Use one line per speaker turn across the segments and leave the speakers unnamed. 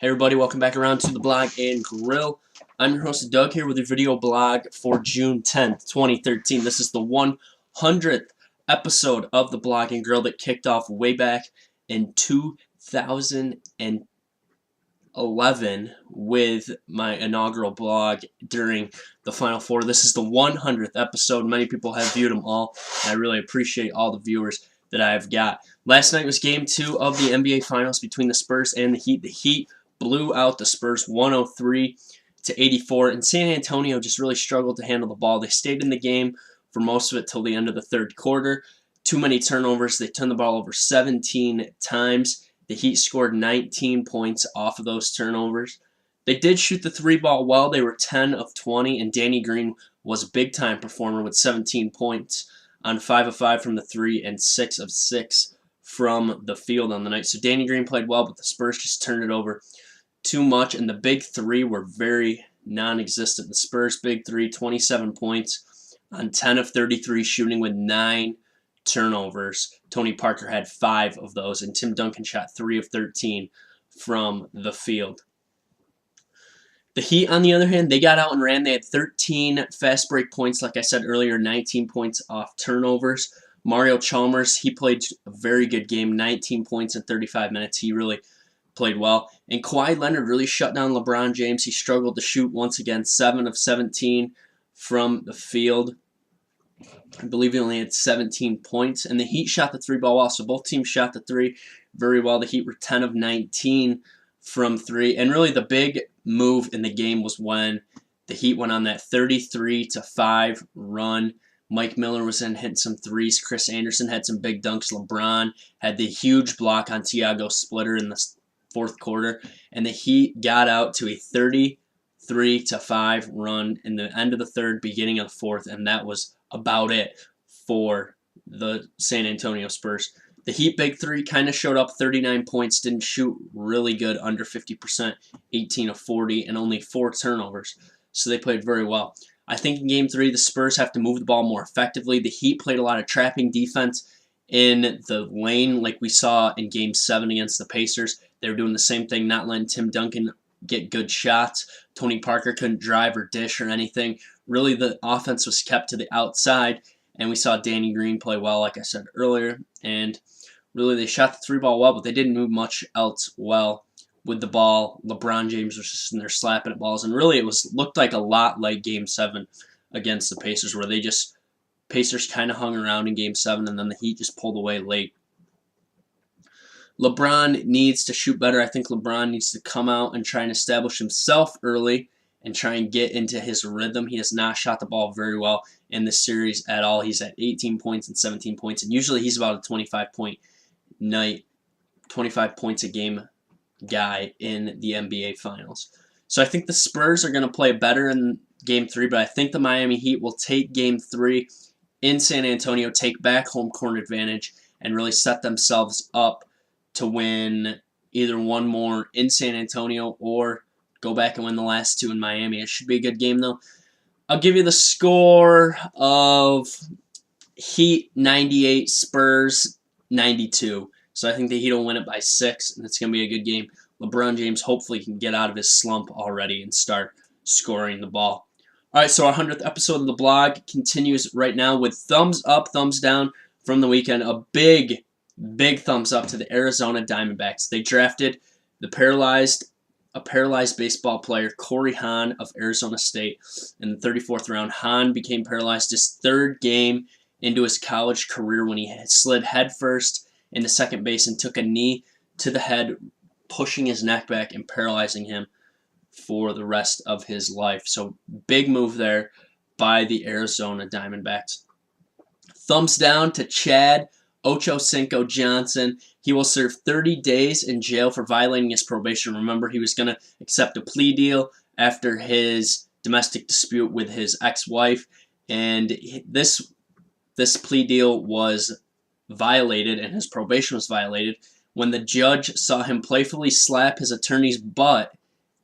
Hey everybody, welcome back around to the Blog and Grill. I'm your host Doug here with your video blog for June 10th, 2013. This is the 100th episode of the Blog and Grill that kicked off way back in 2011 with my inaugural blog during the Final Four. This is the 100th episode. Many people have viewed them all, and I really appreciate all the viewers that I've got. Last night was Game 2 of the NBA Finals between the Spurs and the Heat. The Heat blew out the Spurs 103-84, and San Antonio just really struggled to handle the ball. They stayed in the game for most of it till the end of the third quarter. Too many turnovers. They turned the ball over 17 times. The Heat scored 19 points off of those turnovers. They did shoot the three ball well. They were 10 of 20, and Danny Green was a big-time performer with 17 points on 5 of 5 from the three and 6 of 6 from the field on the night. So Danny Green played well, but the Spurs just turned it over too much, and the big three were very non-existent. The Spurs Big Three, 27 points on 10 of 33 shooting with 9 turnovers. Tony Parker had 5 of those, and Tim Duncan shot 3 of 13 from the field. The Heat, on the other hand, they got out and ran. They had 13 fast break points, like I said earlier, 19 points off turnovers. Mario Chalmers, he played a very good game, 19 points in 35 minutes. He really played well. And Kawhi Leonard really shut down LeBron James. He struggled to shoot once again, 7 of 17 from the field. I believe he only had 17 points. And the Heat shot the three ball well, so both teams shot the three very well. The Heat were 10 of 19 from three. And really the big move in the game was when the Heat went on that 33-5 run. Mike Miller was in hitting some threes. Chris Anderson had some big dunks. LeBron had the huge block on Tiago Splitter in the fourth quarter. And the Heat got out to a 33-5 run in the end of the third, beginning of the fourth. And that was about it for the San Antonio Spurs. The Heat Big Three kind of showed up, 39 points, didn't shoot really good, under 50%, 18 of 40, and only 4 turnovers. So they played very well. I think in Game 3, the Spurs have to move the ball more effectively. The Heat played a lot of trapping defense in the lane like we saw in Game 7 against the Pacers. They were doing the same thing, not letting Tim Duncan get good shots. Tony Parker couldn't drive or dish or anything. Really, the offense was kept to the outside, and we saw Danny Green play well, like I said earlier. And really, they shot the three ball well, but they didn't move much else well with the ball. LeBron James was just in there slapping at balls, and really, it looked like a lot like Game 7 against the Pacers, where Pacers kind of hung around in Game 7, and then the Heat just pulled away late. LeBron needs to shoot better. I think LeBron needs to come out and try and establish himself early and try and get into his rhythm. He has not shot the ball very well in this series at all. He's at 18 points and 17 points, and usually he's about a 25-point night, 25 points a game guy in the NBA Finals. So I think the Spurs are going to play better in Game 3, but I think the Miami Heat will take Game 3 in San Antonio, take back home court advantage, and really set themselves up to win either one more in San Antonio or go back and win the last 2 in Miami. It should be a good game, though. I'll give you the score of Heat 98, Spurs 92. So I think the Heat will win it by 6, and it's going to be a good game. LeBron James hopefully can get out of his slump already and start scoring the ball. All right, so our 100th episode of the blog continues right now with thumbs up, thumbs down from the weekend. A big thumbs up to the Arizona Diamondbacks. They drafted a paralyzed baseball player, Corey Hahn of Arizona State, in the 34th round. Hahn became paralyzed his 3rd game into his college career when he slid headfirst into second base and took a knee to the head, pushing his neck back and paralyzing him for the rest of his life. So big move there by the Arizona Diamondbacks. Thumbs down to Chad Ochocinco Johnson. He will serve 30 days in jail for violating his probation. Remember, he was going to accept a plea deal after his domestic dispute with his ex-wife, and this plea deal was violated and his probation was violated when the judge saw him playfully slap his attorney's butt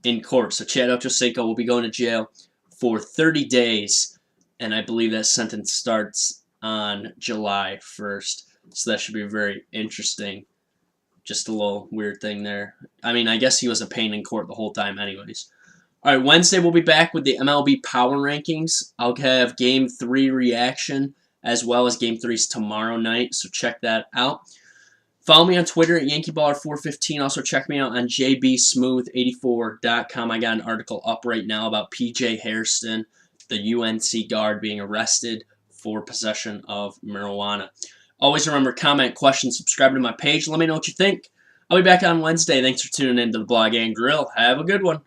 in court. So Chad Ochocinco will be going to jail for 30 days, and I believe that sentence starts on July 1st. So that should be very interesting Just a little weird thing there. I mean, I guess he was a pain in court the whole time anyways. All right, Wednesday we'll be back with the MLB Power Rankings. I'll have Game 3 reaction as well as Game 3's tomorrow night, so check that out. Follow me on Twitter at YankeeBaller415. Also check me out on jbsmooth84.com. I got an article up right now about P.J. Hairston, the UNC guard, being arrested for possession of marijuana. Always remember, comment, question, subscribe to my page. Let me know what you think. I'll be back on Wednesday. Thanks for tuning in to the Blog and Grill. Have a good one.